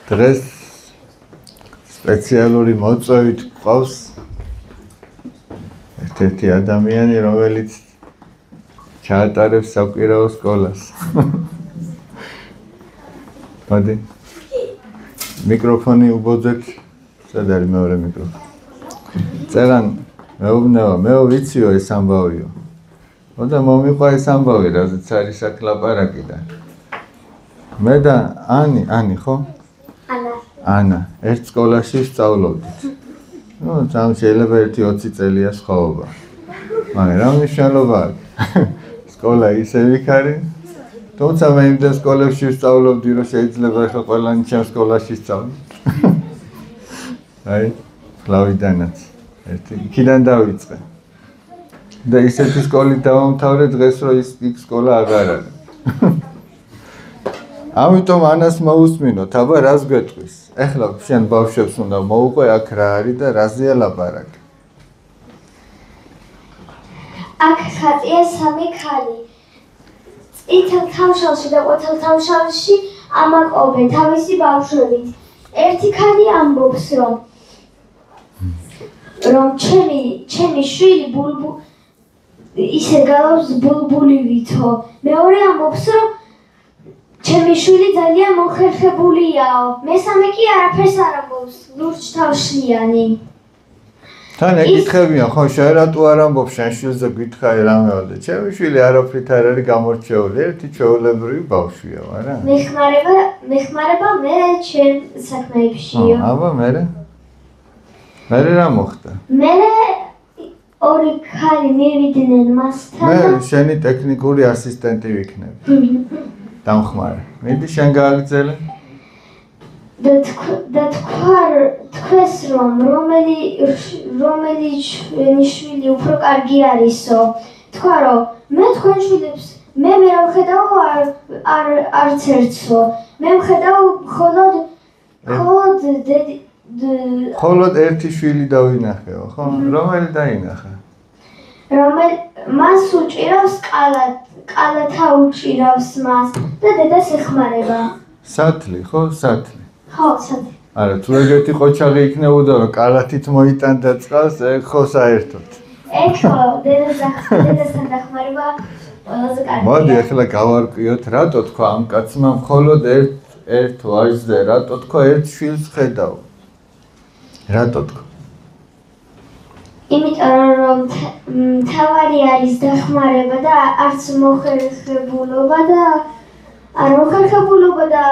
დღეს სპეციალური მოწვევით გვყავს ერთ-ერთი ადამიანი, რომელიც ჩაატარებს საკვირაო სკოლას. მოდი. მიკროფონი უბოძეთ. სად არის მეორე მიკროფონი? წერან მეუბნება, მე ვიციო ეს ამბავიო. და მომიყვა ეს ამბავი, რაზეც არის აქ ლაპარაკი და მე და ანი ხო? ანა, ერთ სკოლაში ვსწავლობდით. ძალიან შეიძლება 1-20 წელია სხვაობა. მაგრამ რა მნიშვნელობა აქვს? სკოლა ისე ვიქარი. თუმცა მე იმ სკოლებში ვსწავლობდი, რომ შეიძლება ახლა ყველანი ჩემ სკოლაში სწავლოს. აი, ფლავიდანაც. იქიდან დავიწყე. და ისეთი სკოლით დავამთავრე დღეს, რომ ის სკოლა აღარ არის. ამიტომ ანას მოусმინოთ, აბა რას გვეტყვის? ეხლა შენ ბავშვებს უნდა მოუყვე აქ რა არის და რაზეა ლაპარაკი. აქ ხატია სამი ქალი. წითელ თავშავში და ყვითელ თავშავში ამაყობენ თავისი ბავშვებით. ერთი ქალი ამბობს, რომ ჩემი შვილი ისე გალავს ბულბულივითო. მეორე ამბობს, რომ ჩემი შვილი ძალიან მოხერხებულიაო. მესამე კი არაფერს არ ამბობს, ლურჯთავშლიანი. თან ეკითხებიან, ხო, შენ რატო არ ამბობს შენ შვილზე გითხარი რამევალდა? ჩემი შვილი არაფრით არ არის გამორჩეული, ერთი ჩვეულებრივი ბავშვია, არა? მეხმარება მე ჩემ საქმეებშიო. აბა მერე რა მოხდა? მერე ორი ქალი მივიდნენ მასთან. მე შენი ტექნიკური ასისტენტი ვიქნები. დამხმარე. მიდი შენ გააგრძელე. და თქვეს რომ რომელი ჩვენი შვილი უფრო კარგი არისო. თქვა რომ მე თქვენ შვილებს მე ვერ ვხედავ არც ერთსო. მე ვხედავ მხოლოდ ერთი შვილი დავინახეო, ხო? რომელი დაინახა? მას უჭირავს კალათა უჭირავს მას და დედას ეხმარება. სათლი, ხო? სათლი. ხო, სათლი. არა, თუ ეგეთი ყოჩაღი იქნებოდა, რომ კალათით მოიტანდა წყალს, ეგ ხო საერთოდ. ეგ ხო, დედასთან დახმარება ყველაზე კარგია. მოდი, ახლა გავარკვიოთ, რატო თქვა ამ კაცმა მხოლოდ ერთ ვაჟზე, რატო თქვა ერთ შვილს ხედავ? რატო თქვა? იმიტომ რომ თავარი არის დახმარება და არც მოხერხებულობა და არ მოხერხებულობა და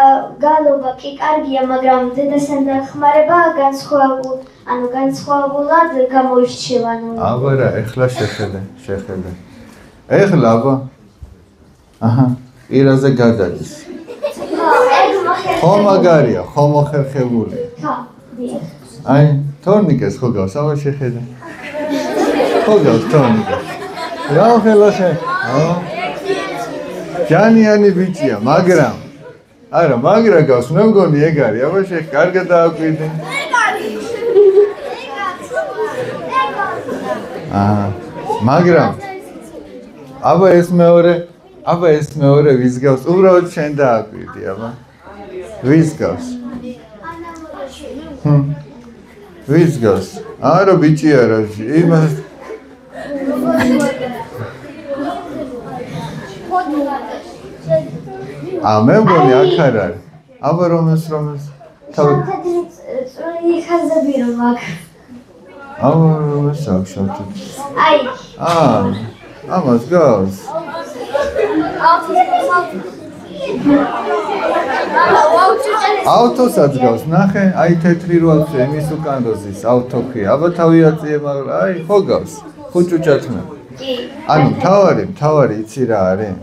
გალობა კი კარგია, მაგრამ დედასთან დახმარება განსხვავებულად გამოირჩევა. აბა რა, ეხლა შეხედე. ეხლა აბა. აჰა, პირაზე გადადის. ხო მაგარია, ხო მოხერხებულია. ხო, დიახ. აი, თორნიკეს ხო გავს, აბა შეხედე. ხო გავს თორნიკეს. რა ხელა შენ? ჯანიანი ბიჭია, მაგრამ არა, მაგრა გავს, მე მგონი ეგ არის, აბა შენ კარგად დააკვირდი. მაგრამ აბა ეს მეორე ვის გავს? უბრალოდ შენ დააკვირდი, აბა. ვის გავს? ვის გავს? არა ბიჭი არა, იმას მე მგონი აქ არ არის. აბა რომელს წვრილი ხაზები რომ აქვს. აბა რომელს აქვს შავთი? აი. ამას გავს. ავტოსაც გავს, ნახე, აი თეთრი როაცხე იმის უკან როზის ავტოქი. აბა თავი აწიე, მაგრამ აი ხო გავს. ხუჭუჭათმე. კი. ანუ თავარი იცი რა არის?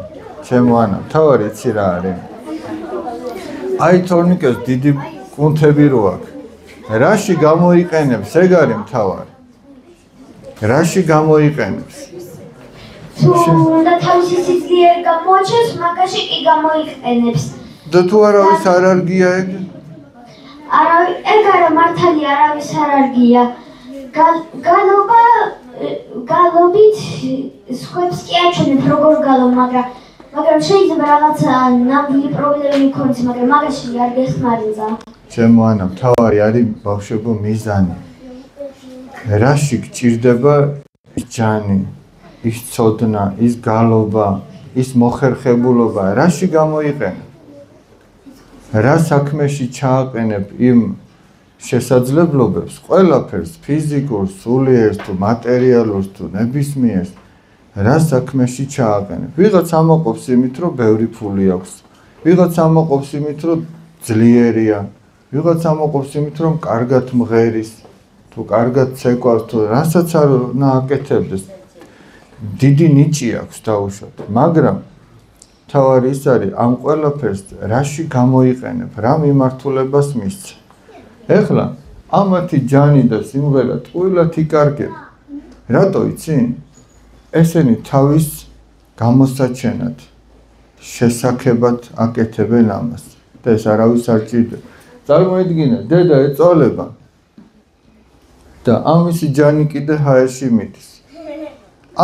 ჩემო ანა, თავარი იცი რა არის? აი თორნიკეს დიდი კუნთები რო აქვს. რაში გამოიყენებს, ეგ არის მთავარი. რაში გამოიყენებს? და თავისი სიძლიერე გამოაჩენს, მაგაში კი გამოიყენებს. და თუ არავის არ არგია ეგ? ეგ არა მართალია, არავის არ არგია. გალობით სხვებს კი აჩვენებ როგორ გალო, მაგრამ შეიძლება რაღაცა ნამდვილი პრობლემები იქონდეს, მაგრამ მაგაში არ გეხმარება. ჩემო ანა მთავარი არის ბავშვებო მიზანი რაში გჭირდება ის ჯანი ის ცოდნა ის გალობა ის მოხერხებულობა რაში გამოიყენებ რა საქმეში ჩააყენებ იმ შესაძლებლობებს ყველაფერს ფიზიკურს სულიერს თუ მატერიალურს თუ ნებისმიერს რა საქმეში ჩააყენებ ვიღაც ამაყობს იმით რომ ბევრი ფული აქვს ვიღაც ამაყობს იმით რომ ძლიერია ვიღაც ამაყობს იმით რომ კარგად მღერის თუ კარგად ცეკვავს თუ რასაც არ უნდა აკეთებდეს დიდი ნიჭი აქვს დაუშვათ მაგრამ თავარი ის არის ამ ყველაფერს რაში გამოიყენებ რა მიმართულებას მისცე ეხლა ამათი ჯანი და სიმღერა ტყუილად იკარგება რატო იცი ესენი თავის გამოსაჩენად შესაქმებად აკეთებენ ამას და ეს არავის არ ჭირდება წარმოიდგინე დედა ეწოლება და ამისი ჯანი კიდე ჰაერში მიდის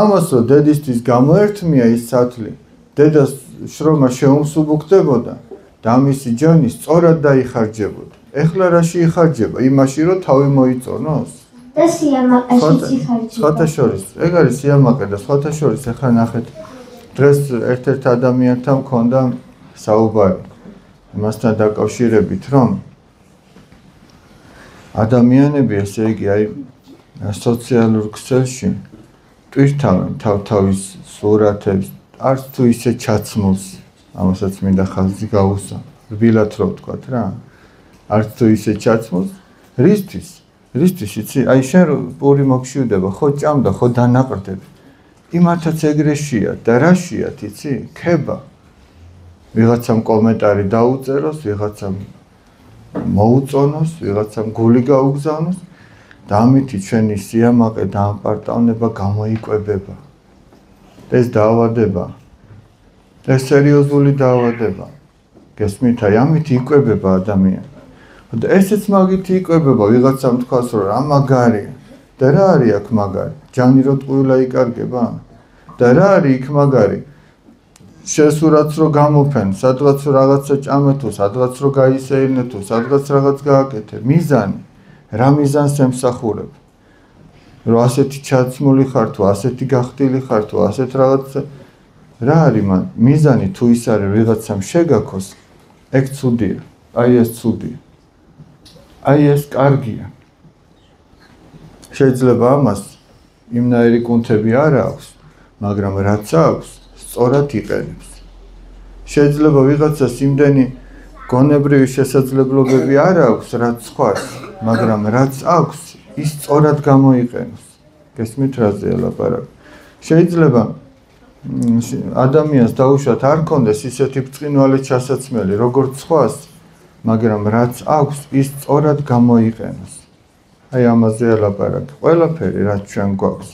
ამას რომ დედისთვის გამოერთმია ის სათლი დედას შრომა შეუმსუბუქდებოდა და ამისი ჯანი სწორად დაიხარჯებოდა ეხლა რაში იხარჯება იმაში რომ თავი მოიწონოს და სიამაყეშიც იხარჯება სხვათა შორის ეგ არის სიამაყე და სხვათა შორის ეხლა ნახეთ დღეს ერთ-ერთ ადამიანთან მქონდა საუბარი მასთან დაკავშირებით რომ ადამიანები ესე იგი აი სოციალურ ქსელში ტვირთავენ თავის სურათებს არც თუ ისე ჩაცმულს ამასაც მინდა ხაზი გაუსვა რბილად რო ვთქვათ რა არც თუ ისე ჩაცმულს რისთვის იცი აი შენ პური მოგშივდება ხო ჭამდა ხო დანაყრდები იმათაც ეგრეშია და რაშიათ იცი ქება ვიღაცამ კომენტარი დაუწეროს ვიღაცამ მოუწონოს ვიღაცამ გული გაუგზავნოს და ამითი ჩვენი სიამაყე და ამპარტავნება გამოიკვებება ეს დაავადება ეს სერიოზული დაავადება გესმით აი ამით იკვებება ადამიანი და ესეც მაგით იკვებება ვიღაცამ თქვას რომ რა მაგარია და რა არის აქ მაგარი ჯანი რო ტყუილა იკარგება და რა არის იქ მაგარი შესურაც რო გამოფენ სადღაც რაღაცა ჭამე თუ სადღაც რო გაისეირნე თუ სადღაც რაღაც გააკეთე მიზანი რა მიზანს ემსახურებ რომ ასეთი ჩაცმული ხარ თუ ასეთი გახდილი ხარ თუ ასეთ რაღაცა რა არის მან მიზანი თუ ის არის ვიღაცამ შეგაქოს ეგ ცუდია აი ეს ცუდია აი ეს კარგია შეიძლება ამას იმნაირი კუნთები არ აქვს მაგრამ რაც აქვს სწორად იყენებს შეიძლება ვიღაცას იმდენი გონებრივი შესაძლებლობები არ აქვს რაც სხვას მაგრამ რაც აქვს ის სწორად გამოიყენოს გესმით რაზეა ლაპარაკი შეიძლება ადამიანს დაუშვათ არ კონდეს ისეთი ბრწყინვალე ჩასაცმელი როგორც სხვას მაგრამ რაც აქვს ის სწორად გამოიყენოს აი ამაზეა ლაპარაკი ყველაფერი რაც ჩვენ გვაქვს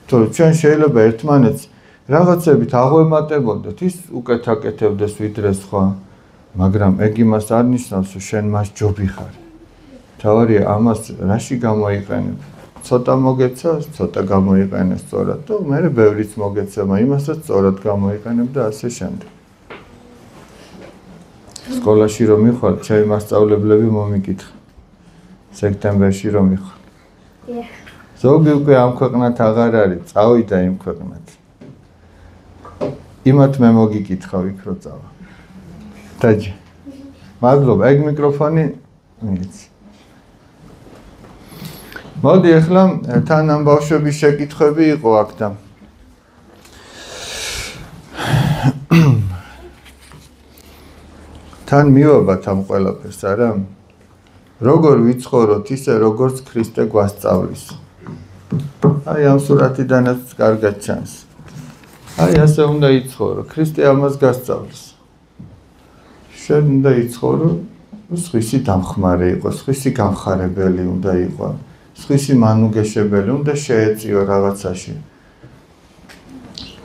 თორე ჩვენ შეიძლება ერთმანეთს რაღაცებით აღვემატებოდეთ ის უკეთ აკეთებდეს ვიდრე სხვა მაგრამ ეგ იმას არ ნიშნავს რომ შენ მას ჯობი ხარ თავარია ამას რაში გამოიყენებ ცოტა მოგეცა ცოტა გამოიყენე სწორად და მე ბევრიც მოგეცემა იმასაც სწორად გამოიყენებ და ასე შემდეგ სკოლაში რომ მიხვალ ჩემი მასწავლებლები მომიკითხა სექტემბერში რომ მიხვალ ზოგი უკვე ამ ქვეყნად აღარ არის წავიდა იმ ქვეყნად იმათ მე მოგიკითხავ იქ რო წავა დაჯი მადლობა ეგ მიკროფონი მიგიცი მოდი ახლა თან ამ ბავშვების შეკითხვები იყო აქ და თან მივაბათ ამ ყველაფერს არა როგორ ვიცხოვროთ ისე როგორც ქრისტე გვასწავლის აი ამ სურათიდანაც კარგად ჩანს აი ასე უნდა იცხოვრო ქრისტე ამას გასწავლის შენ უნდა იცხოვრო სხვისი დამხმარე იყოს სხვისი გამხარებელი უნდა იყოს სხვისი მანუგეშებელი უნდა შეეწიო რაღაცაში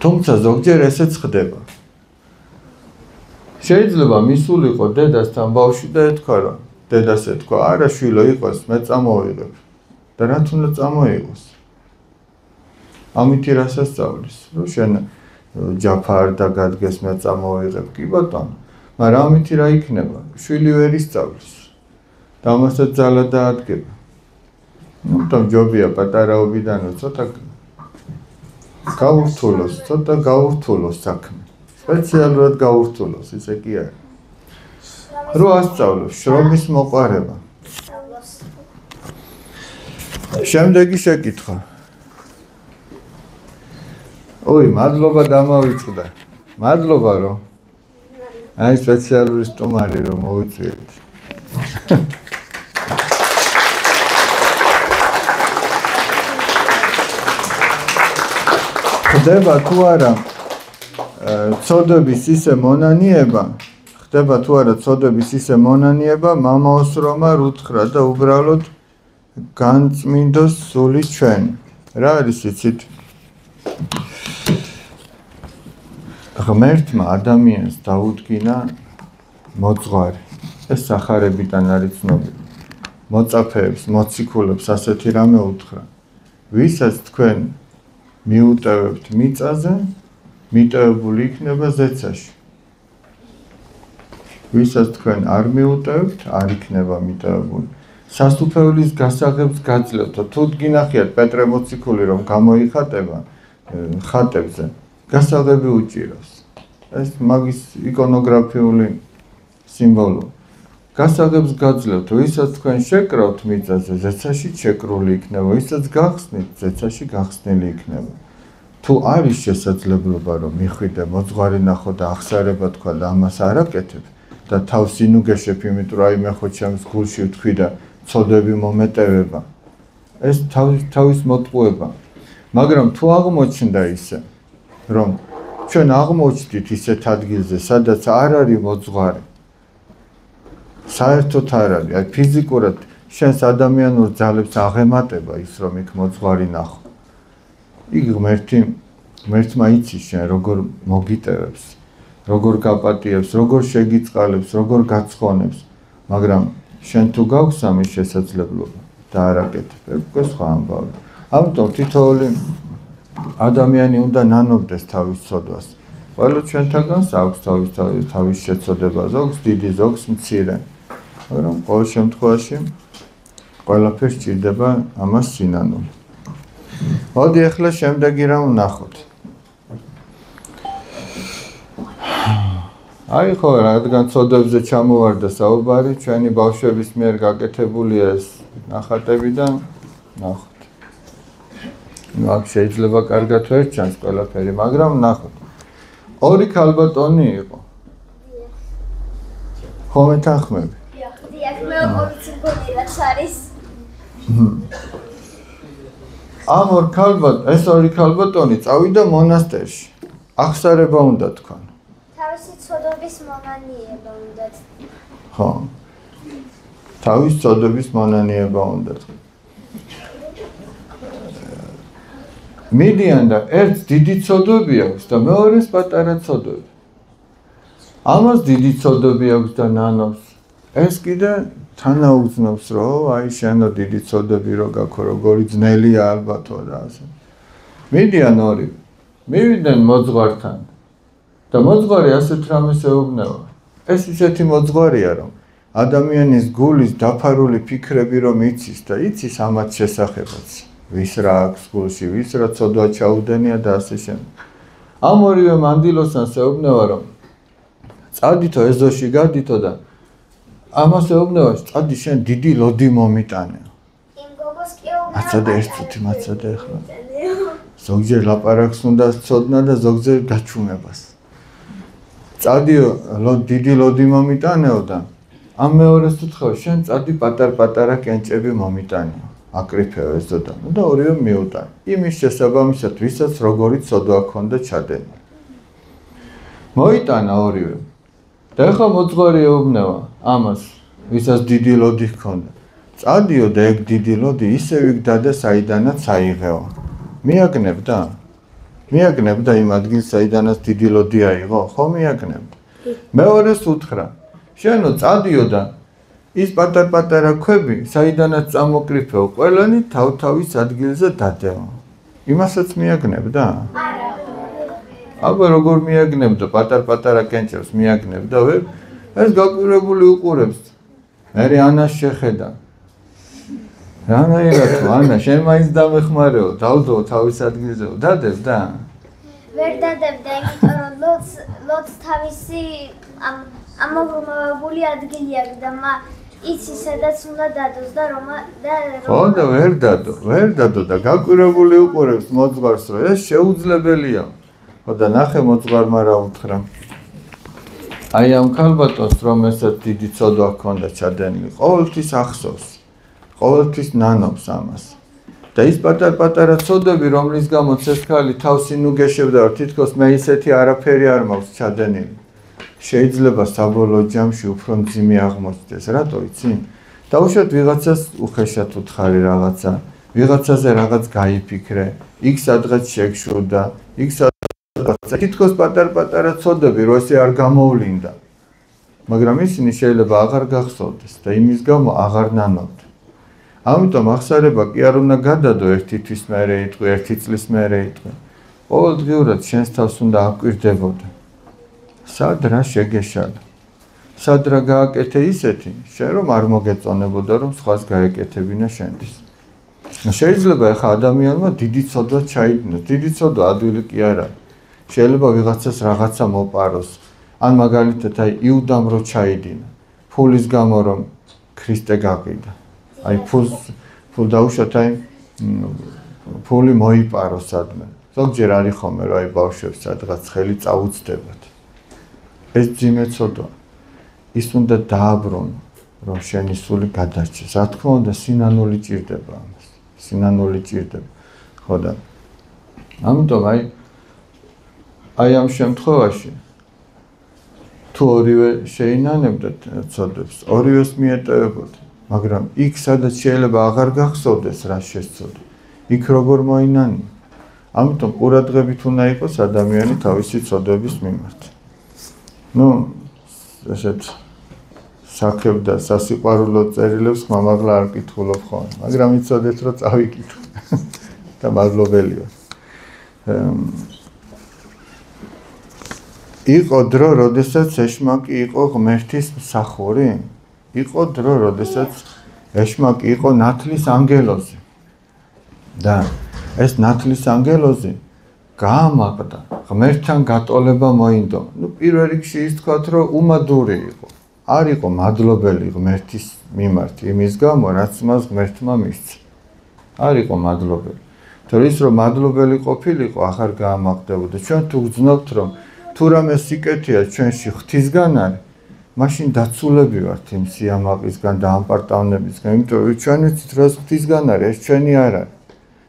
თუმცა ზოგჯერ ესეც ხდება შეიძლება მისულიყო დედასთან ბავშვი და ეთქვა რომ დედას ეთქვა არა შვილო იყოს მე წამოვიღებ და რაც უნდა წამოიღოს ამითი რასასწავლის რომ შენ ჯაფა არ დაგადგეს მე წამოვიღებ კი ბატონო მაგრამ ამითი რა იქნება შვილი ვერ ისწავლის და ამასაც ძალა დაადგება. ნუ ჯობია პატარაობიდანო ცოტა გაურთულოს საქმე. სპეციალურად გაურთულოს, ისე კი არა. რო ასწავლოს შრომის მოყარება. შემდეგი შეკითხვა. ოი, მადლობა დამავიწყდა. მადლობა რომ აი სპეციალური სტუმარი რომ მოვიწვიეთ. ხდება თუ არა ცოდების ისე მონანიება, მამაოს რომა რუთხრა და უბრალოდ განწმინდოს სული ჩვენ. რა არის იცით? ღმერთმა ადამიანს დაუდგინა მოძღვარი. ეს სახარებიდან არის ცნობილი. მოწაფეებს, მოციქულებს ასეთი რამე უთხრა. ვისაც თქვენ მიუტევებთ მიწაზე, მიტევებული იქნება ზეცაში. ვისაც თქვენ არ მიუტევთ, არ იქნება მიტევებული. სასუფეველის გასაღებს გაძლევთ. თუ გინახიათ პეტრე მოციქული რომ გამოიხატება ხატებზე, გასაღები უჭირავს. ეს მაგის იკონოგრაფიული სიმბოლოა. გასაღებს გაძლევთ, ვისაც თქვენ შეკრავთ მიწაზე, ზეცაში შეკრული იქნება, ვისაც გახსნით, ზეცაში გახსნილი იქნება. თუ არის შესაძლებლობა რომ მიხვიდე მოძღვარი ნახო და ახსარება თქვა და ამას არ აკეთებ და თავს ინუგეშებ, იმიტომ რომ აი მე ხო ჩემს გულში ვთქვი და ცოდები მომეტევება. ეს თავის მოტყუება. მაგრამ თუ აღმოჩნდა ისე, რომ ჩვენ აღმოჩნდით ისეთ ადგილზე, სადაც არ არის მოძღვარი, საერთოდ არ არის, აი ფიზიკურად შენს ადამიანურ ძალებს აღემატება ის, რომ იქ მოძღვარი ნახო. იგი ღმერთმა იცის შენ როგორ მოგიტევებს, როგორ გაპატიებს, როგორ შეგიწყალებს, როგორ გაცხონებს, მაგრამ შენ თუ გაქვს ამის შესაძლებლობა და არ აკეთებ, უკვე სხვა ამბავი. ამიტომ თითოეული ადამიანი უნდა ნანობდეს თავის ცოდვას. ყველა ჩვენთაგანს აქვს თავის შეცოდება, ზოგს დიდი, ზოგს მცირე. მაგრამ ყოველ შემთხვევაში ყველაფერს სჭირდება ამას სინანული. მოდი ახლა შემდეგი რა ვნახოთ. აი ხო, რადგან ცოდებზე ჩამოვარდა საუბარი, ჩვენი ბავშვების მიერ გაკეთებულია ეს ნახატები და ნახოთ. ნუ აქ შეიძლება კარგად ვერ ჩანს ყველაფერი, მაგრამ ნახოთ. ორი ქალბატონი იყო. ხომ ეთანხმები? დიახ, მე ორი ციგონი რაც არის. ეს ორი ქალბატონი წავიდა მონასტერში. ახსარება უნდა თქვან. თავისი ცოდვების მონანიება უნდა. ხო. თავის ცოდვების მონანიება უნდა. მიდიან და ერთს დიდი ცოდვები აქვს და მეორეს პატარა ცოდვები. ამას დიდი ცოდვები აქვს და ნანობს. ეს კიდე თანაუგზნობს, რომ აი შენო დიდი ცოდვები რო გაქვს, როგორი ძნელია ალბათო და ასე. მიდიან ორი. მივიდნენ მოძღვართან. და მოძღვარი ასეთ რამეს ეუბნება. ეს ისეთი მოძღვარია, რომ ადამიანის გულის დაფარული ფიქრები რომ იცის და იცის ამათ შესახებაც. ვის რა აქვს გულში, ვის რა ცოდვა ჩაუდენია და ასე შემდეგ. ამ ორივე მანდილოსანს ეუბნება, რომ წადითო ეზოში გადითო და ამას ეუბნება, წადი შენ დიდი ლოდი მომიტანე. იმ გოგოს კი ეუბნება. მაცადე ერთ წუთი მაცადე ახლა. ზოგჯერ ლაპარაკს უნდა სცოდნა და ზოგჯერ გაჩუმებას. წადიო დიდი ლოდი მომიტანეო და ამ მეორეს უთხოვ, შენ წადი პატარ-პატარა კენჭები მომიტანეო. აკრიფეო ეს და ორივე მიუტან. იმის შესაბამისად, ვისაც როგორი ცოდვა ჰქონდა ჩადენილი. მოიტანა ორივე. და ახლა მოძღვარი ეუბნება ამას, ვისაც დიდი ლოდი ჰქონდა. წადიო და ეგ დიდი ლოდი ისე ვიგდადე, საიდანაც აიღეო. მიაგნებდა იმ ადგილს, საიდანაც დიდი ლოდი აიღო, ხო მიაგნებდა. მეორეს უთხრა, შენო წადიო და ის პატარ-პატარა ქვები, საიდანაც წამოკრიფეო, ყველანი თავ-თავის ადგილზე დადეო. იმასაც მიაგნებდა? არა. აბა როგორ მიაგნებდა, პატარ-პატარა კენჭებს მიაგნებდა, ვერ? ეს გაკვირვებული უყურებს. მე ანას შეხედა. რანაირად თუ ანა შენ მაინც დამეხმარეო, დავდო თავის ადგილზეო, დადებ და ვერ დადებდა, იმიტომ რომ ლოც თავისი ამოღრმავებული ადგილი აქვს და იცი სადაც უნდა დადოს და რომ ხო და ვერ დადო და გაკვირვებული უყურებს მოძღვარს რომ ეს შეუძლებელია. ხო და ნახე მოძღვარმა რა უთხრა. აი ამ ქალბატონს რომ ესეთ დიდი ცოდვა ჰქონდა ჩადენილი, ყოველთვის ახსოვს, ყოველთვის ნანობს ამას. და ის პატარ-პატარა ცოდები, რომლის გამოც ეს ქალი თავს ინუგეშებდა, რომ თითქოს მე ისეთი არაფერი არ მაქვს ჩადენილი. შეიძლება საბოლოო ჯამში უფრო მძიმე აღმოჩნდეს, რატო იცი? დაუშვათ ვიღაცას უხეშად უთხარი რაღაცა, ვიღაცაზე რაღაც გაიფიქრე, იქ სადღაც შეგშურდა, იქ სადღაც თითქოს პატარ-პატარა ცოდები, რომ ესე არ გამოვლინდა. მაგრამ ისინი შეიძლება აღარ გახსოვდეს და იმის გამო აღარ ნანობდა. ამიტომ ახსარება კი არ უნდა გადადო ერთი თვის მერე იტყვი, ერთი წლის მერე იტყვი. ყოველდღიურად შენს თავს უნდა აკვირდებოდა. სად რა შეგეშალა? სად რა გააკეთე ისეთი, შენ რომ არ მოგეწონებოდა რომ სხვას გაეკეთებინა შენთვის. შეიძლება ახლა ადამიანმა დიდი ცოდვა ჩაიდინოს, დიდი ცოდვა ადვილი კი არ არის. შეიძლება ვიღაცას რაღაცა მოპაროს, ან მაგალითად აი იუდამ რო ჩაიდინა, ფულის გამო რომ ქრისტე გაყიდა. აი ფულ დაუშვათ აი ფული მოიპაროს სადმე. ზოგჯერ არის ხოლმე რომ აი ბავშვებს სადღაც ხელი წაუწდებათ. ეს ძიმე ცოდვა. ის უნდა დააბრუნო, რომ შენი სული გადარჩეს. რა თქმა უნდა, სინანული ჭირდება ამას. სინანული ჭირდება. ხო და ამიტომ აი ამ შემთხვევაში თუ ორივე შეინანებდეთ ცოდვებს, ორივეს მიეტევებოდეთ. მაგრამ იქ სადაც შეიძლება აღარ გახსოვდეს რა შეცოდე. იქ როგორ მოინანია. ამიტომ ყურადღებით უნდა იყოს ადამიანი თავისი ცოდვების მიმართ. ესეთ სახებ და სასიყვარულო წერილებს მამაღლა არ კითხულობ ხოლმე, მაგრამ იცოდეთ რომ წავიკითხე და მადლობელი ვარ. იყო დრო, როდესაც ეშმაკი იყო ღმერთის მსახური? იყო დრო, როდესაც ეშმაკი იყო ნათლის ანგელოზი. და ეს ნათლის ანგელოზი გაამაყდა, ღმერთთან გატოლება მოინდომა. პირველ რიგში ის თქვათ, რომ უმადური იყო. არ იყო მადლობელი ღმერთის მიმართ, იმის გამო, რაც მას ღმერთმა მისცა. არ იყო მადლობელი. თორე ის რომ მადლობელი ყოფილიყო, ახარ გაამაყდებოდა. ჩვენ თუ გძნობთ, რომ თუ რამე სიკეთეა ჩვენში ღვთისგან არის, მაშინ დაცულები ვართ იმ სიამაყისგან და ამ პარტავნებისგან, იმიტომ რომ ჩვენ ვიცით, რომ ეს ღვთისგან არის, ეს ჩვენი არ არის.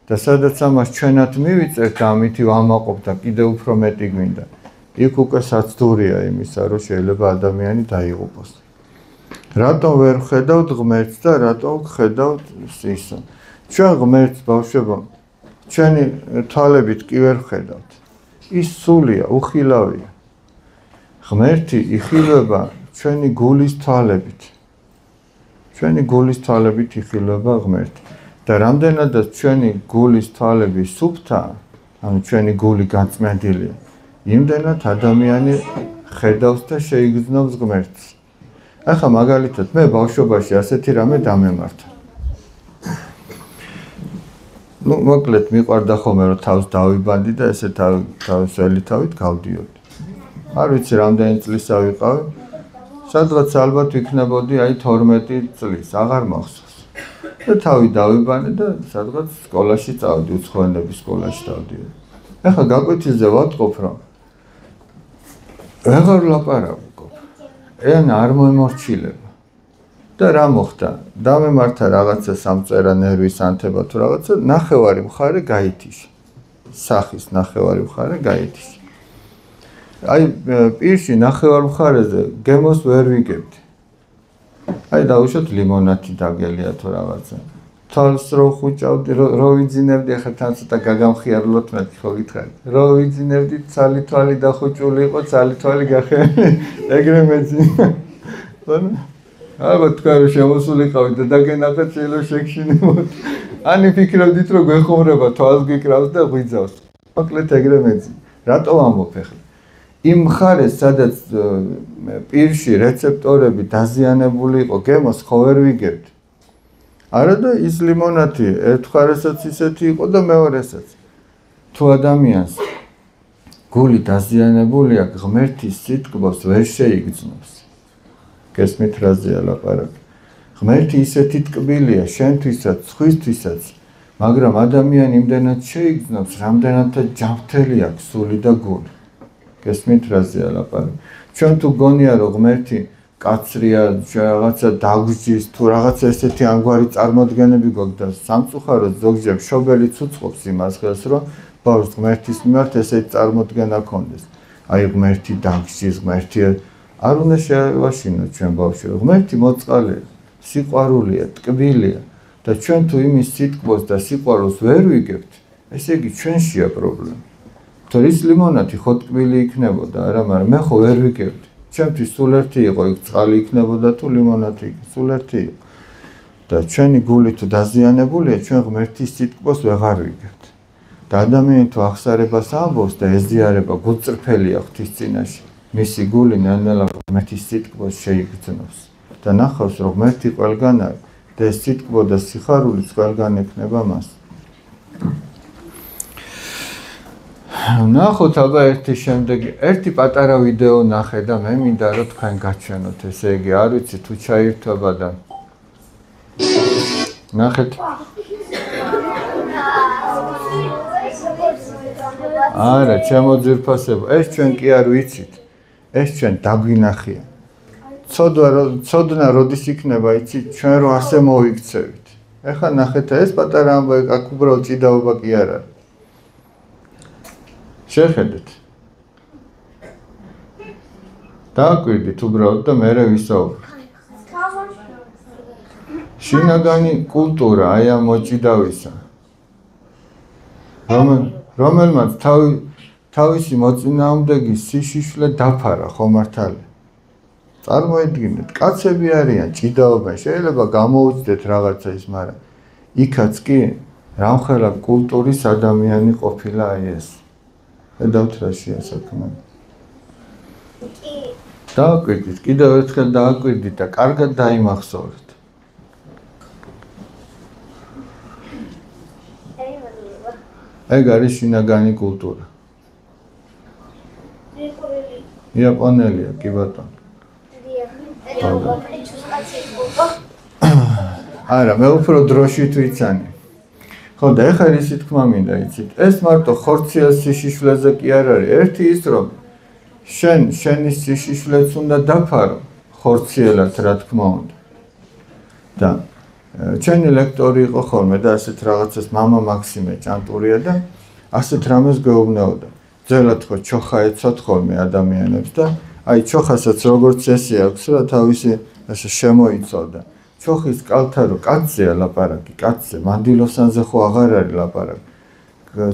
და სადაც ამას ჩვენად მივიწერთ და ამითი ვამაყობთ და კიდევ უფრო მეტი გვინდა. იქ უკვე საცდურია იმისა, რომ შეიძლება ადამიანი დაიღუპოს. რატომ ვერ ხედავთ ღმერთს და რატომ ხედავთ ისო? ჩვენ ღმერთს ბავშვებო, ჩვენი თვალებით კი ვერ ხედავთ. ის სულია, უხილავია. ღმერთი იხილება ჩვენი გულის თვალებით. ჩვენი გულის თვალებით იხილება ღმერთი. და რამდენადაც ჩვენი გულის თვალები სუფთაა, ანუ ჩვენი გული განწმენდილია, იმდენად ადამიანი ხედავს და შეიგრძნობს ღმერთს. ახლა მაგალითად მე ბავშვობაში ასეთი რამე დამემართა. მოკლედ მიყვარდა ხოლმე რომ თავს დავიბანდი და ესე თავის ველი თავით გავდიოდი. არ ვიცი რამდენი წლისა ვიყავი, სადღაც ალბათ ვიქნებოდი აი 12 წლის, აღარ მახსოვს. და თავი დავიბანე და სადღაც სკოლაში წავდი, უცხოენების სკოლაში დავდიოდი. ახლა გაკვეთილზე ვატყობ, რომ ვეღარ ვლაპარაკობ. ენა არ მომორჩილება. და რა მოხდა? დამემართა რაღაცა სამწერა ნერვის ანთება თუ რაღაცა, ნახევარი მხარე გაითიშა. სახის ნახევარი მხარე გაითიშა. აი პირში ნახევარ მხარეზე გემოს ვერ ვიგებდი. აი დაუშვათ ლიმონათი დაგელია თუ რაღაცა. თვალს რო ხუჭავდი, რო ვიძინებდი, ახლა თან ცოტა გაგამხიარლოთ მეთქი ხო გითხარი. რო ვიძინებდი, ცალი თვალი დახუჭული იყო, ცალი თვალი გახევი, ეგრე მეძინა. ალბათ თქვენ რომ შემოსულიყავით და დაგენახეთ შეიძლება შეგშინებოდ. ანი ფიქრობდით რომ გვეხმრება, თვალს გიკრავს და ღვიძავს. მოკლედ ეგრე მეძინა. რატო ამბობ ახლა? იმ მხარეს, სადაც პირში რეცეპტორები დაზიანებული იყო, გემოს ხო ვერ ვიგებთ. არა და ის ლიმონათი ერთ მხარესაც ისეთი იყო და მეორესაც. თუ ადამიანს გული დაზიანებული აქვს, ღმერთის სიტყვას ვერ შეიგრძნობს. გესმით რაზეა ლაპარაკი? ღმერთი ისეთი ტკბილია შენთვისაც, სხვისთვისაც, მაგრამ ადამიანი იმდენად შეიგრძნობს, რამდენადაც ჯანმრთელი აქვს სული და გული. გესმით რაზეა ლაპარაკი? ჩვენ თუ გონია რომ ღმერთი კაცრია, რაღაცა დაგვიჯის, თუ რაღაცა ესეთი ამგვარი წარმოდგენები გვაქვს და სამწუხაროდ ზოგჯერ მშობელიც უწყობს იმას ხელს, რომ ბავშვს ღმერთის მიმართ ესეთი წარმოდგენა ქონდეს. აი ღმერთი დაგვიჯის, ღმერთი არ უნდა შევაშინოთ ჩვენ ბავშვი. ღმერთი მოწყალეა, სიყვარულია, ტკბილია და ჩვენ თუ იმის სიტყვას და სიყვარულს ვერ ვიგებთ, ესე იგი ჩვენშია პრობლემა. თუ ის ლიმონათი ხო ტკბილი იქნებოდა, არა, მაგრამ მე ხო ვერ ვიგებდი. ჩემთვის სულ ერთი იყო, იქ წყალი იქნებოდა თუ ლიმონათი, სულ ერთი იყო. და ჩვენი გული თუ დაზიანებულია, ჩვენ ღმერთის სიტყვას ვეღარ ვიგებთ. და ადამიანი თუ აღსარებას ამბობს და ეზიარება გულწრფელია ღვთის წინაშე, მისი გული ნელ-ნელა ღმერთის სიტყვას შეიგრძნობს. და ნახავს, რომ ღმერთი ყველგან არის და ეს სიტყვა და სიხარულიც ყველგან ექნება მას. ნახოთ აბა ერთი პატარა ვიდეო ნახე და მე მინდა რომ თქვენ გაჩვენოთ, ესე იგი არ ვიცი თუ ჩაირთვება და ნახეთ. არა, ჩემო ძირფასებო, ეს ჩვენ კი არ ვიცით. ეს ჩვენ დაგვინახია. ცოდნა როდის იქნება, იცით, ჩვენ რო ასე მოვიქცევით. ეხლა ნახეთ, ეს პატარა ამბავი, აქ უბრალოდ ჭიდაობა კი არ არის. შეხედეთ. დააკვირდით უბრალოდ და მერე ვისაუბროთ. შინაგანი კულტურა აი ამ მოჭიდავისა. რომელმაც თავისი მოწინააღმდეგი სიშიშვლე დაფარა, ხო მართალია? წარმოიდგინეთ, კაცები არიან ჭიდაობაში, შეიძლება გამოუჩნდეთ რაღაცა ის, მაგრამ იქაც კი რამხელა კულტურის ადამიანი ყოფილა აი ეს. ედავთ რაშია საქმე. დააკვირდით, კიდევ ერთხელ დააკვირდით და კარგად დაიმახსოვრეთ. ეგ არის შინაგანი კულტურა. იაპონელია, კი ბატონო. არა, მე უფრო დროშით ვიცანი. ხო და ეხლა ისი თქმა მინდა, იცით, ეს მარტო ხორციელ სიშიშვლეზე კი არ არის. ერთი ის, რომ შენი სიშიშვლეც უნდა დაფარო ხორციელად, რა თქმა უნდა. და ჩვენი ლექტორი იყო ხოლმე და ასეთ რაღაცას მამა მაქსიმე ჭანტურია და ასეთ რამეს გვეუბნებოდა. ძველად ხო ჩოხა ეცოთ ხოლმე ადამიანებს და აი ჩოხასაც როგორც წესი აქვს, რა თავისი ასე შემოიცოდა. ჩოხის კალთა რო კაცზეა ლაპარაკი, კაცზე, მანდილოსანზე ხო აღარ არის ლაპარაკი.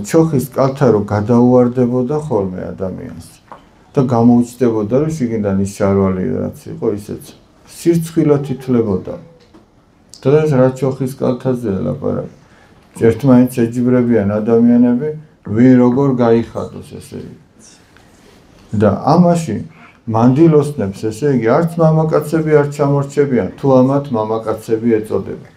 ჩოხის კალთა რო გადაუვარდებოდა ხოლმე ადამიანს და გამოუჩნდებოდა, რომ შიგნიდან ის შარვალი რაც იყო, ისეც სირცხვილად ითვლებოდა. დღეს რა ჩოხის კალთაზეა ლაპარაკი. ერთმანეთს ეჯიბრებიან ადამიანები, ვინ როგორ გაიხადოს, ესე იგი. და ამაში მანდილოსნებს, ესე იგი, არც მამაკაცები არ ჩამორჩებიან, თუ ამათ მამაკაცები ეწოდებათ.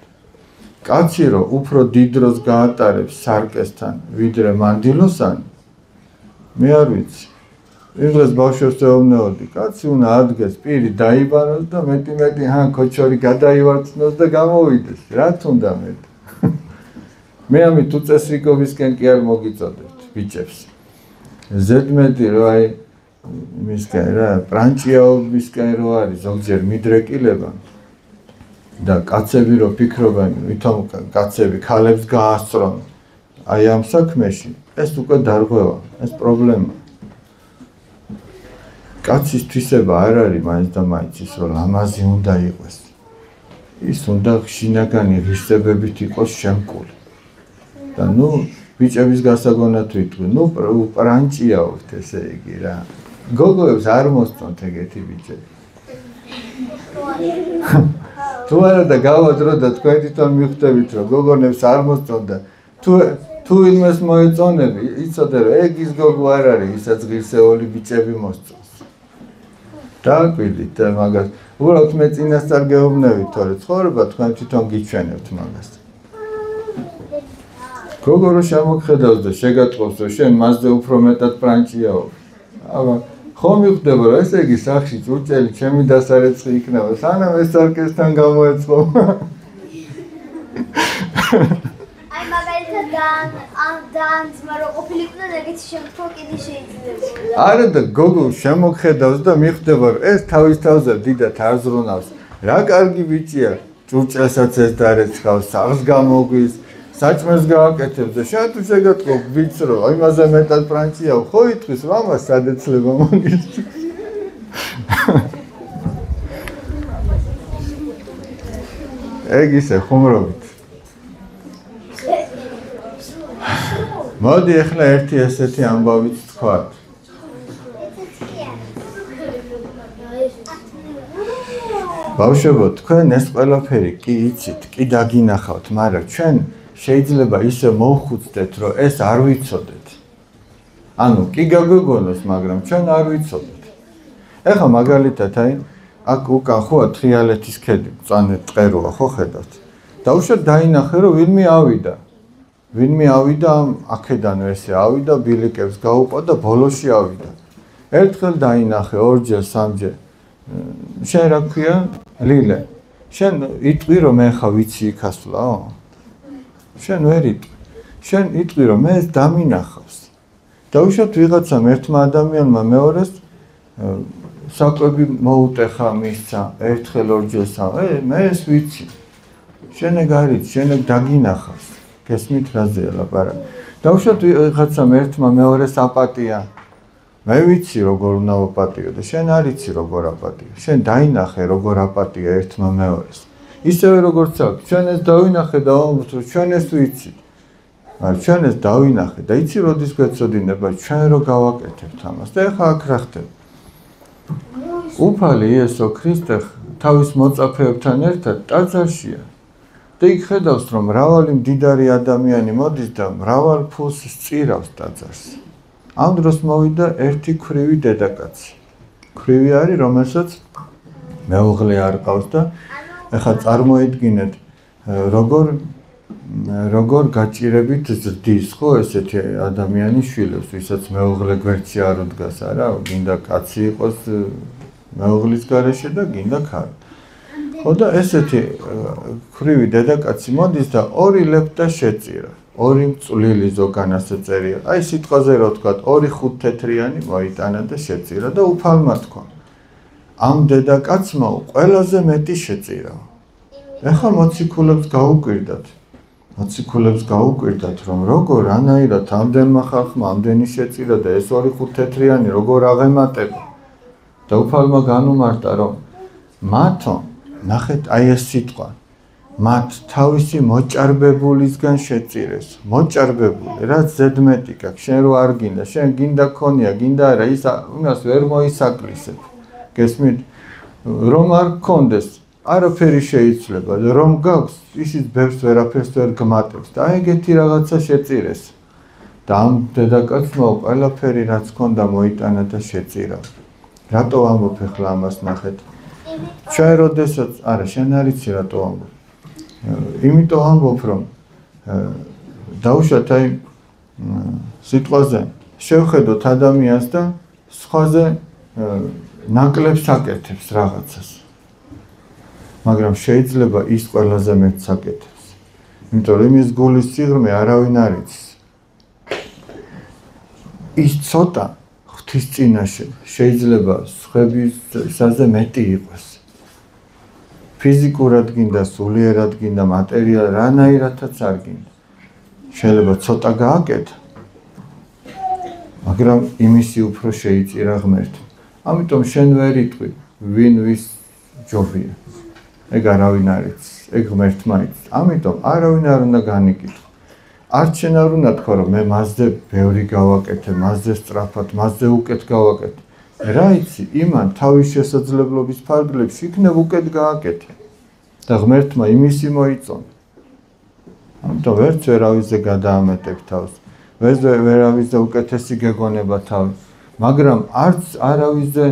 კაცი რო უფრო დიდ დროს გაატარებს სარკესთან, ვიდრე მანდილოსანი, მე არ ვიცი. იმ დღეს ბავშვებს ეუბნებოდი, კაცი უნდა ადგეს, პირი დაიბანოს და მეტი ქოჩორი გადაივარწნოს და გამოვიდეს. რაც უნდა მეტი. მე ამით უწესრიგობისკენ კი არ მოგიწოდებთ ბიჭებს. ზედმეტი რო აი იმისკენ რა პრანჭიაობისკენ რო არის ზოგჯერ მიდრეკილება და კაცები რო ფიქრობენ, ვითომ კაცები ქალებს გაასწრონ აი ამ საქმეში, ეს უკვე დარღვევა, ეს პრობლემა. კაცის თვისება არ არის მაინც და მაინც ის, რომ ლამაზი უნდა იყოს. ის უნდა შინაგანი ღირსებებით იყოს შემკული. და ბიჭების გასაგონად ვიტყვი, პრანჭიაობთ, ესე იგი რა. გოგოებს არ მოსწონთ ეგეთი ბიჭები. თუ არა და გავადრო და თქვენ თვითონ მიხვდებით, რომ გოგონებს არ მოსწონთ და თუ იმას მოეწონები, იცოდე რომ ეგ ის გოგო არ არის, ისაც ღირსეული ბიჭები მოსწონს. დააკვირდით და მაგას. უბრალოდ მე წინასწარ გეუბნებით, თორე ცხოვრება თქვენ თვითონ გიჩვენებთ მაგას. გოგო რო შემოგხედავს და შეგატყობს რომ შენ მასზე უფრო მეტად პრანჭიაო. აბა ხო მივხვდება რომ ესე იგი სახში ჭურჭელი ჩემი დასარეცხი იქნება, სანამ ეს სარკესთან გამოეწყო. აი მაგალითად ან ძმარო ყოფილიყო და ეგეთი შემთხვევა კიდე შეიძლება. არა და გოგო შემოგხედავს და მივხვდება რომ ეს თავის თავზე დიდად არ ზრუნავს. რა კარგი ბიჭია, ჭურჭელსაც ეს დარეცხავს, სახლს გამოგვის, საჭმელს გააკეთებს და შენ თუ შეგატყობ ბიჭს რომ იმაზე მეტად პრანჭიაო, ხო იტყვის მამას სადეცლება მოგის. ეგ ისე ხუმრობით. მოდი ახლა ერთი ესეთი ამბავით თქვათ. ბავშვებო, თქვენ ეს ყველაფერი კი იცით, კი დაგინახავთ, მაგრამ ჩვენ შეიძლება ისე მოვხუცდეთ, რომ ეს არ ვიცოდეთ. ანუ კი გაგოგონოს, მაგრამ ჩვენ არ ვიცოდეთ. ეხლა მაგალითად აი აქ უკან ხოა თრიალეთის ქედი, მწვანე ტყეროა, ხო ხედავთ? დაუშვათ დაინახე, რომ ვინმე ავიდა აქედან ესე ავიდა, ბილიკებს გაუყვა და ბოლოში ავიდა. ერთხელ დაინახე, ორჯერ, სამჯერ. შენ რა ქვია? ლილე. შენ იტყვი რომ მე ხა ვიცი იქასვლაო? შენ ვერ იტყვი. შენ იტყვი რომ მე ეს დამინახავს. დაუშვათ ვიღაცამ ერთმა ადამიანმა მეორეს საკვები მოუტეხა მისცა, ერთხელ ორჯერ მე ეს ვიცი. შენ ეგ არ იცი, შენ ეგ დაგინახავს. გესმით რაზეა ლაპარაკი. დაუშვათ ვიღაცამ ერთმა მეორეს აპატია. მე ვიცი როგორ უნდა აპატიო და შენ არ იცი როგორ აპატიო. შენ დაინახე როგორ აპატია ერთმა მეორეს. ისევე როგორც აქ, ჩვენ ეს დავინახე და ვამბობთ რომ ჩვენ ეს ვიცით. მაგრამ ჩვენ ეს დავინახე და იცი როდის გვეწოდინება ჩვენ რო გავაკეთებთ ამას და ეხლა აქ რა ხდება? უფალი იესო ქრისტე თავის მოწაფეებთან ერთად ტაძარშია. და იქ ხედავს რომ მრავალი მდიდარი ადამიანი მოდის და მრავალ ფულს სწირავს ტაძარს. ამ დროს მოვიდა ერთი ქვრივი დედაკაცი. ქვრივი არის, რომელსაც მეუღლე არ ყავს და ეხლა წარმოიდგინეთ როგორ გაჭირებით ზრდის, ხო, ესეთი ადამიანი შვილებს, ვისაც მეუღლე გვერდში არ უდგას, არა, გინდა კაცი იყოს მეუღლის გარეშე და გინდა ქალი. ხო და ესეთი ქვრივი დედაკაცი მოდის და ორი ლეპტა შეწირა. ორი მწვლილი ზოგან ასე წერია. აი სიტყვაზე რო ვთქვათ, ორი ხუთთეთრიანი მოიტანა და შეწირა და უფალმა თქვა. ამ დედაკაცმა ყველაზე მეტი შეწირა. ეხლა მოციქულებს გაუკვირდათ, რომ როგორ ანაირად ამდენმა ხალხმა ამდენი შეწირა და ეს ორი ხუთთეთრიანი როგორ აღემატება. და უფალმა განუმარტა, რომ მათო, ნახეთ აი ეს სიტყვა. მათ თავისი მოჭარბებულისგან შეწირეს. მოჭარბებული, რაც ზედმეტი გაქვს, შენ რო არ გინდა, შენ გინდა ქონია, გინდა არა, იმას ვერ მოისაკლისებ. გესმით? რომ არ გქონდეს, არაფერი შეიძლება და რომ გაქვს, ისიც ბევრს ვერაფერს ვერ გმატებს და აი ეგეთი რაღაცა შეწირეს. და ამ დედაკაცმა ყველაფერი რაც ჰქონდა მოიტანა და შეწირა. რატო ამბობ ახლა ამას ნახეთ? ჩვენ როდესაც, არა, შენ არ იცი რატო ამბობ. იმიტომ ამბობ, რომ დაუშვათ აი სიტყვაზე შევხედოთ ადამიანს და სხვაზე ნაკლებს აკეთებს რაღაცას. მაგრამ შეიძლება ის ყველაზე მეტს აკეთებს. იმიტომ რომ იმის გულის სიღრმე არავინ არ იცის. ის ცოტა ღვთის წინაშე შეიძლება სხვებისაზე მეტი იყოს. ფიზიკურად გინდა, სულიერად გინდა, მატერიალურად, რანაირადაც არ გინდა. შეიძლება ცოტა გააკეთა, მაგრამ იმისი უფრო შეიწირა ღმერთი. ამიტომ შენ ვერ იტყვი, ვინ ვის ჯობია. ეგ არავინ არ იცის, ეგ ღმერთმა იცის. ამიტომ არავინ არ უნდა განიკითხო. არც შენ არ უნდა თქვა, რომ მე მასზე ბევრი გავაკეთე, მასზე სწრაფად, მასზე უკეთ გავაკეთე. რა იცი, იმან თავის შესაძლებლობის ფარგლებში იქნებ უკეთ გააკეთე. და ღმერთმა იმისი მოიწონა. ამიტომ ვერც ვერავიზე გადაამეტებ თავს. ვერავიზე უკეთესი გეგონება თავს. მაგრამ არც არავიზე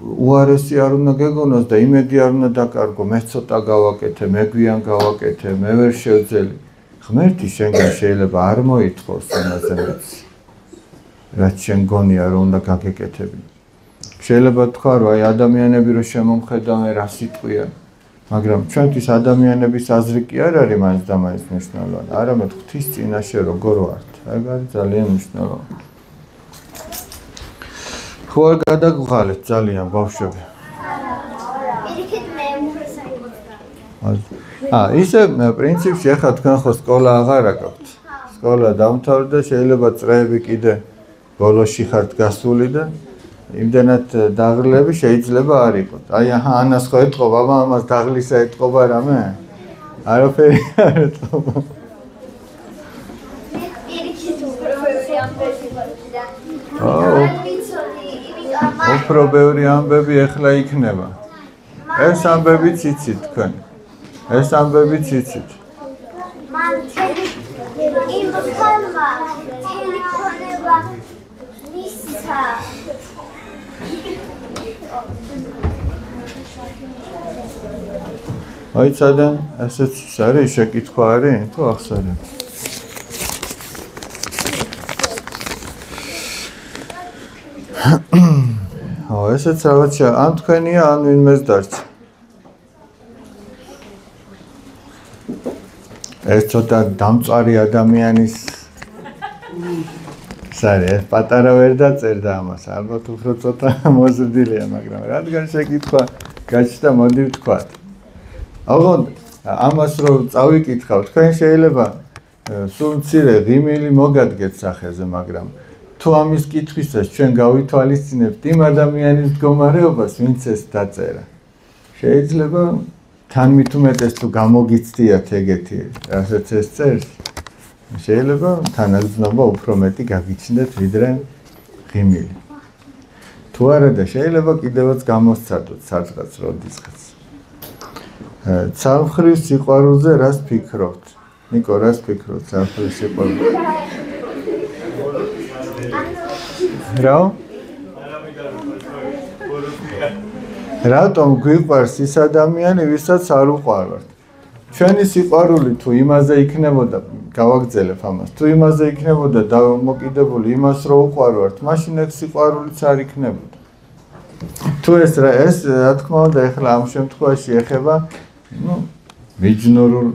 უარესი არ უნდა გეგონოს და იმედი არ უნდა დაკარგო, მე ცოტა გავაკეთე, მე გვიან გავაკეთე, მე ვერ შევძელი. ღმერთი შენგან შეიძლება არ მოითხოვს იმაზე მეც. რაც შენ გონია რომ უნდა გაგეკეთები. შეიძლება თქვა რომ აი ადამიანები რომ შემომხედავენ რა სიტყვია, მაგრამ ჩვენთვის ადამიანების აზრი კი არ არის მაინც და მაინც მნიშვნელოვანი. არამედ ღვთის წინაშე როგორ ვართ. ეგ არის ძალიან მნიშვნელოვანი. ხო არ გადაგღალეთ ძალიან ბავშვები. პირიქით მე მუსაიბოთა. ისე პრინციპში ახლა თქვენ ხო სკოლა აღარ აქვთ. სკოლა დამთავრდა, შეიძლება წრეები კიდე ბოლოში ხართ გასული და იმდენად დაღლილები შეიძლება არ იყოთ. აი აჰა ანას ხო ეთყობა, ამას დაღლისა ეთყობა რამე? არაფერი არ ეთყობა. უფრო ბევრი ამბები ახლა იქნება. ეს ამბებიც იცით თქვენ. ეს ამბებიც იცით. მან იმ ხალხმა თელეფონება მისცა. აი სადან ესეც არის შეკითხვა არის თუ ახსენებ? ესეც რაღაცა ან თქვენია ან ვინმეს დარჩა. ეს ცოტა დამწარი ადამიანის სარი, პატარა ვერ დაწერდა ამას, ალბათ უფრო ცოტა მოზრდილია, მაგრამ რადგან შეკითხვა გაჩნდა, მოდი ვთქვათ. ოღონდ ამას რომ წავიკითხავ, თქვენ შეიძლება სულ მცირე ღიმილი მოგადგეთ სახეზე, მაგრამ თუ ამის კითხვისას ჩვენ გავითვალისწინებთ იმ ადამიანის მდგომარეობას, ვინც ეს დაწერა. შეიძლება თან მით უმეტეს თუ გამოგიცდიათ ეგეთი, რასაც ეს წერს, შეიძლება თანაგრძნობა უფრო მეტი გაგიჩნდეთ ვიდრე ღიმილი. თუ არა და შეიძლება კიდევაც გამოსცადოთ სადღაც როდისღაც. ცალმხრივ სიყვარულზე რას ფიქრობთ? ნიკო, რას ფიქრობთ ცალმხრივ სიყვარულზე? რა? რატომ გვიყვარს ის ადამიანი, ვისაც არ უყვართ? ჩვენი სიყვარული თუ იმაზე იქნებოდა, გავაგრძელებ ამას, თუ იმაზე იქნებოდა დამოკიდებული იმას, რომ უყვართ, მაშინ ეს სიყვარულიც არ იქნებოდა. თუ ეს რა თქმა უნდა, ეხლა ამ შემთხვევაში ეხება, მიჯნურულ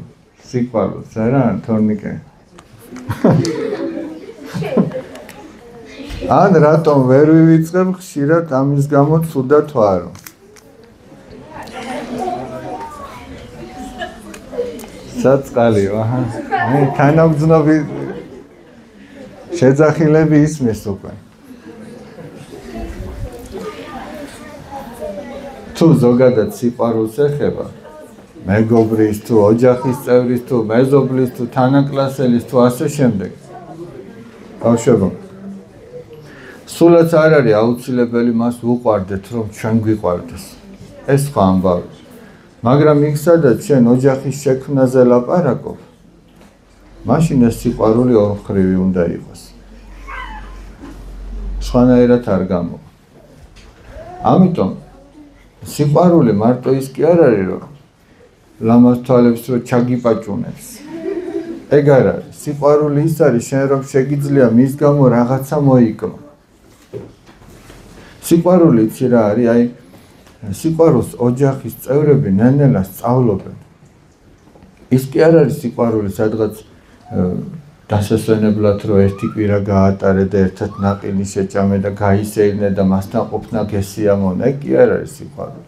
სიყვარულს, არა, თორნიკე? ან რატომ ვერ ვივიწყებ ხშირად ამის გამო ცუდად ვარო? საწყალიო, აჰა. მე თანაგრძნობი შეძახილები ისმის უკვე. თუ ზოგადად სიყვარულს ეხება, მეგობრის თუ ოჯახის წევრის თუ მეზობლის თუ თანაკლასელის თუ ასე შემდეგ. ბავშვებო, სულაც არ არის აუცილებელი მას ვუყვარდეთ, რომ ჩვენ გვიყვარდეს. ეს სხვა ამბავი. მაგრამ იქ სადაც შენ ოჯახის შექმნაზე ლაპარაკობ, მაშინ ეს სიყვარული ორმხრივი უნდა იყოს. სხვანაირად არ გამოვა. ამიტომ სიყვარული მარტო ის კი არ არის, რომ ლამაზ თვალებს რო ჩაგიპაჭუნებს. ეგ არ არის. სიყვარული ის არის, შენ რომ შეგიძლია მის გამო რაღაცა მოიკმო. სიყვარული იცი რა არის? აი სიყვარულს ოჯახის წევრები ნელ-ნელა სწავლობენ. ის კი არ არის სიყვარული, სადღაც დასასვენებლად რომ ერთი კვირა გაატარე და ერთად ნაყინი შეჭამე და გაისეირნე და მასთან ყოფნა გესიამოვნე, ეგ კი არ არის სიყვარული.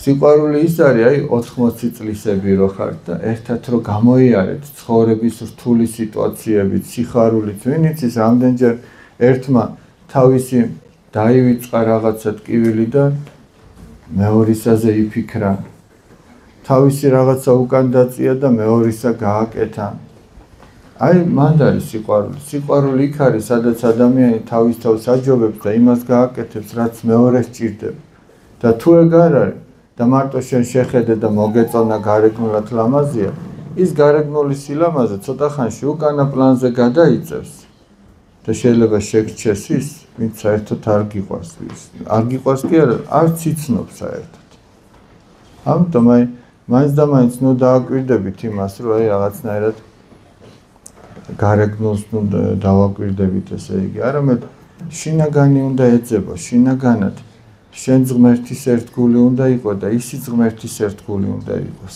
სიყვარული ის არის, აი 80 წლისები რო ხართ და ერთად რო გამოიარეთ ცხოვრების რთული სიტუაციებით, სიხარულით, ვინ იცის რამდენჯერ ერთმა თავისი დაივიწყა რაღაცა ტკივილი და მეორისაზე იფიქრა. თავისი რაღაცა უკან დაწია და მეორისა გააკეთა. აი მანდ არის სიყვარული. სიყვარული იქ არის, სადაც ადამიანი თავის თავს აჯობებს და იმას გააკეთებს, რაც მეორეს სჭირდება. და თუ ეგ არ არის და მარტო შენ შეხედე და მოგეწონა გარეგნულად ლამაზია, ის გარეგნული სილამაზე ცოტა ხანში უკანა პლანზე გადაიწევს და შეიძლება შეგრჩეს ის, ვინც საერთოდ არ გიყვარს. არ გიყვარს კი არა, არც იცნობს საერთოდ. ამიტომ მაინც და მაინც ნუ დააკვირდებით იმას, რომ რაღაცნაირად გარეგნულს ნუ დავაკვირდებით, ესე იგი, არამედ შინაგანი უნდა ეძებო, შინაგანად. შენ ღმერთის ერთგული უნდა იყო და ისიც ღმერთის ერთგული უნდა იყოს.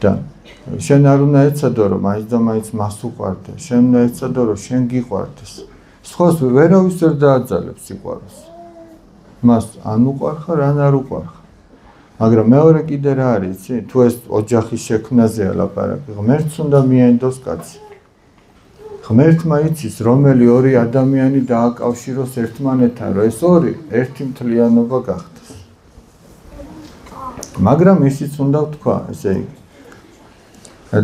და შენ არ უნდა ეცადო, რომ მაინც და მაინც მას უყვარდე, შენ უნდა ეცადო, რომ შენ გიყვარდეს. სხვას ვერავის ვერ დააძალებს სიყვარულს. მას ან უყვარხარ, ან არ უყვარხარ. მაგრამ მეორე კიდე რა არის, იცი? თუ ეს ოჯახის შექმნაზეა ლაპარაკი, ღმერთს უნდა მიენდოს კაცი. ღმერთმა იცის, რომელი ორი ადამიანი დააკავშიროს ერთმანეთთან, რომ ეს ორი ერთი მთლიანობა გახდეს. მაგრამ ისიც უნდა ვთქვა, ესე იგი.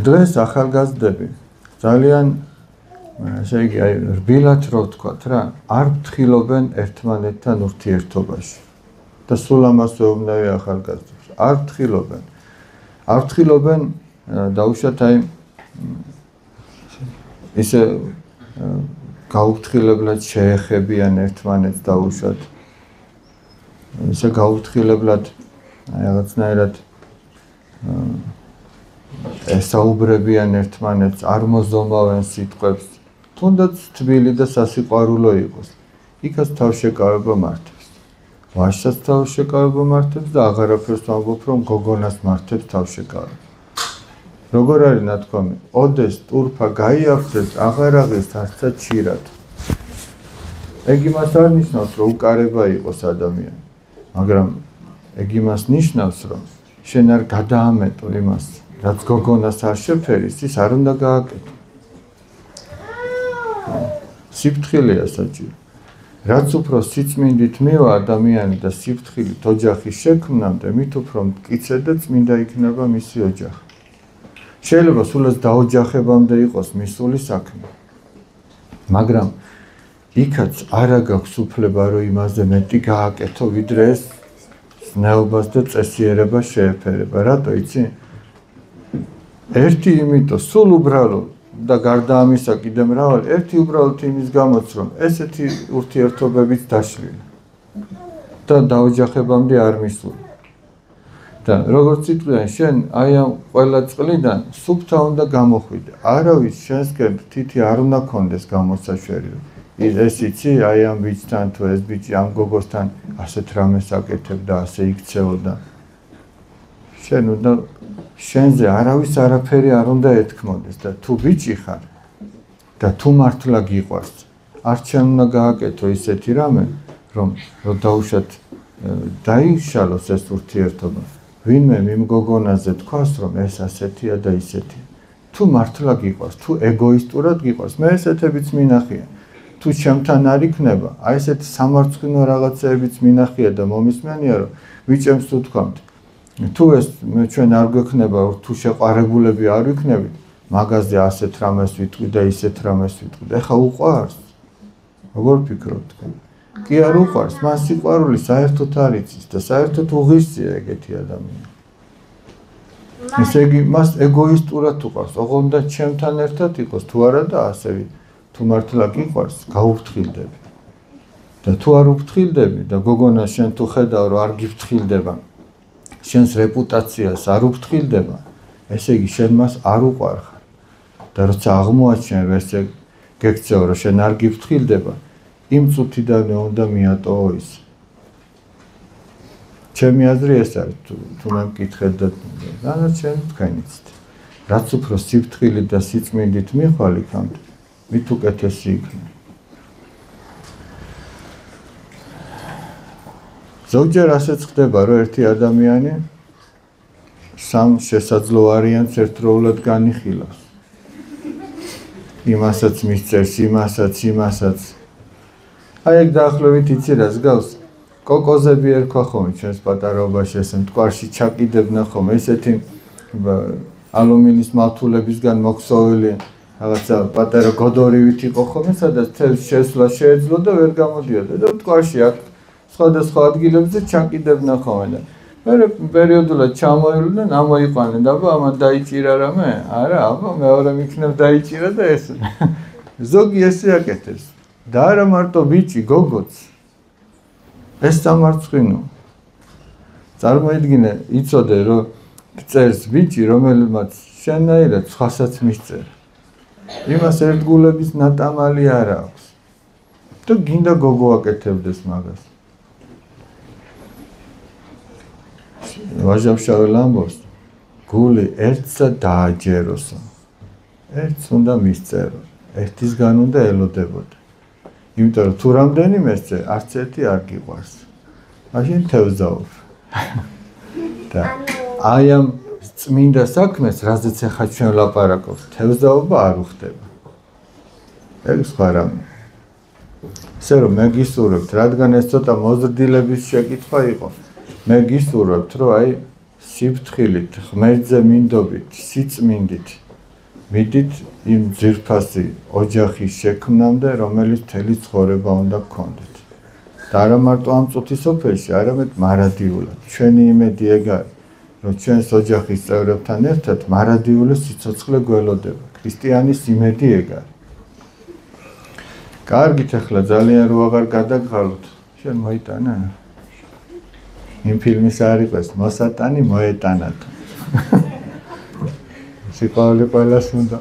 დღეს ახალგაზრდები ძალიან, ესე იგი, რბილად რო ვთქვათ რა, არ ფრთხილობენ ერთმანეთთან ურთიერთობაში. და სულ ამას ვეუბნები ახალგაზრდებს. არ ფრთხილობენ. არ ფრთხილობენ დაუშვათ აი ისე გაუფრთხილებლად შეეხებიან ერთმანეთს დაუშვათ. ისე გაუფრთხილებლად რაღაცნაირად ესაუბრებიან ერთმანეთს, არ მოზომავენ სიტყვებს. თუნდაც თბილი და სასიყვარულო იყოს. იქაც თავშეკავება მართებს. ვაჟსაც თავშეკავება მართებს და აღარაფერს ვამბობ, რომ გოგონას მართებს თავშეკავება. როგორ არის ნათქვამი? ოდეს ტურფა გაიაფრებს, აღარ აღეს არცად ჩირად. ეგ იმას არ ნიშნავს, რომ უკარება იყოს ადამიანი. მაგრამ ეგ იმას ნიშნავს, რომ შენ არ გადაამეტო იმას, რაც გოგონას არ შეფერის, ის არ უნდა გააკეთო. სიფრთხილეა საჭირო. რაც უფრო სიწმინდით მივა ადამიანი და სიფრთხილით ოჯახის შექმნამდე, მით უფრო მტკიცე და წმინდა იქნება მისი ოჯახი. შეიძლება სულაც დაოჯახებამდე იყოს მისული საქმე. მაგრამ იქაც არა გაქვს უფლება, რომ იმაზე მეტი გააკეთო, ვიდრე ეს ზნეობას და წესიერებას შეეფერება. რატო იცი? ერთი იმიტომ, სულ უბრალოდ და გარდა ამისა კიდე მრავალი, ერთი უბრალოდ იმის გამოც, რომ ესეთი ურთიერთობებიც დაშლილა და დაოჯახებამდე არ მისულა. და როგორც იტყვიან, შენ აი ამ ყველა წყლიდან სუფთა უნდა გამოხვიდე. არავის შენსკენ თითი არ უნდა კონდეს გამოსაშვერი. ეს იცი, აი ამ ბიჭთან თუ ეს ბიჭი ამ გოგოსთან ასეთ რამეს აკეთებდა, ასე იქცეოდა. შენ უნდა შენზე არავის არაფერი არ უნდა ეთქმოდეს და თუ ბიჭი ხარ და თუ მართლა გიყვარს, არ შენ უნდა გააკეთო ისეთი რამე, რომ დაუშვათ დაიშალოს ეს ურთიერთობა. ვინმე იმ გოგონაზე თქვას, რომ ეს ასეთია და ისეთია. თუ მართლა გიყვარს, თუ ეგოისტურად გიყვარს, მე ესეთებიც მინახია. თუ ჩემთან არ იქნება, აი ესეთი სამარცხვინო რაღაცეებიც მინახია და მომისმენია, რომ ვიჭემს უთქვამთ. თუ ეს ჩვენ არ გვექნება, თუ შეყარებულები არ ვიქნებით, მაგაზე ასეთ რამეს ვიტყვი და ისეთ რამეს ვიტყვი. ეხა უყვარს? როგორ ფიქრობთ? კი არ უყვარს, მას სიყვარული საერთოდ არ იცის და საერთოდ უღირსია ეგეთი ადამიანი. ესე იგი, მას ეგოისტურად უყვარს, ოღონდ და ჩემთან ერთად იყოს, თუ არა და ასე თუ მართლა გიყვარს, გაუფრთხილდები. და თუ არ უფრთხილდები და გოგონა შენ თუ ხედავ, რომ არ გიფრთხილდება, შენს რეპუტაციას არ უფრთხილდება, ესე იგი შენ მას არ უყვარ ხარ. და როცა აღმოაჩენ, რომ ესე გექცევა, რომ შენ არ გიფრთხილდება, იმ წუთიდანვე უნდა მიატოვო ის. ჩემი აზრი ეს არის, თუ მე მკითხეთ და დანარჩენი თქვენ იცით. რაც უფრო სიფრთხილით და სიწმინდით მიხვალ იქამდე, მით უკეთესი იქნება. ზოგჯერ ასეც ხდება, რომ ერთი ადამიანი სამ შესაძლო ვარიანტს ერთდროულად განიხილავს. იმასაც მისწერს, იმასაც. აი ეგ დაახლოებით იცი რას გავს? კოკოზები ერქვა ხოლმე ჩვენს პატარაობაში, ესე მტკვარში ჩაკიდებნა ხოლმე, ესეთი ალუმინის მავთულებისგან მოქსოვილი რაღაცა პატარა გოდორივით იყო ხოლმე, სადაც თევზს შესვლა შეეძლო და ვერ გამოდიოდა და მტკვარში აქ სხვადასხვა ადგილებზე ჩაკიდებნა ხოლმე და მე პერიოდულად ჩამოივლნენ, ამოიყვანენ და აბა ამან დაიჭირა რამე? არა, აბა მეორე მიქნევ დაიჭირა და ეს. ზოგი ესე აკეთებს. და არა მარტო ბიჭი, გოგოც. ეს დამარცხინო. წარმოიდგინე, იცოდე რომ წერს ბიჭი, რომელმაც შენაირად სხვასაც მისწერა. იმას ერთგულების ნატამალი არ აქვს. და გინდა გოგო აკეთებდეს მაგას. ვაჟავშაվել ამბობს, გული ერთსა დააჯეროსო. ერთს უნდა მისწერო. ერთისგან უნდა ელოდებოდა. იმიტომ რომ თუ რამდენიმესზე არც ერთი არ გიყვარს. მაშინ თევზაობ. და აი ამ წმინდა საქმეს, რაზეც ახლა ჩვენ ვლაპარაკობთ, თევზაობა არ უხდება. ეგ სხვა რამე. ისე რომ მე გისურვებთ, რადგან ეს ცოტა მოზრდილების შეკითხვა იყო, მე გისურვებთ, რომ აი სიფრთხილით, ღმერთზე მინდობით, სიწმინდით მიდით იმ ძირფასი ოჯახის შექმნამდე, რომელიც მთელი ცხოვრება უნდა გქონდეთ. და არა მარტო ამ წუთის სოფელში, არამედ მარადიულად. ჩვენი იმედი ეგ არის, რომ ჩვენს ოჯახის წევრებთან ერთად მარადიული სიცოცხლე გველოდება. ქრისტიანის იმედი ეგ არის. კარგით, ახლა ძალიან რო აღარ გადაგხალოთ, შენ მოიტანა? იმ ფილმის არ იყოს, მოსატანი მოეტანათ. სიყვარული ყველას უნდა.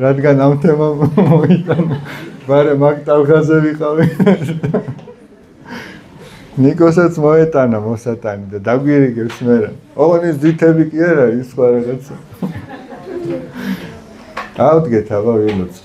რადგან ამ თემამ მოიტანა, ბარე მაგ ტალღაზე ვიყავი. ნიკოსაც მოეტანა მოსატანი და დაგვირიგებს მერე. ოღონდ ძითები კი არა, ის სხვა რაღაცა. ავდგეთ აბა ვილოცოთ.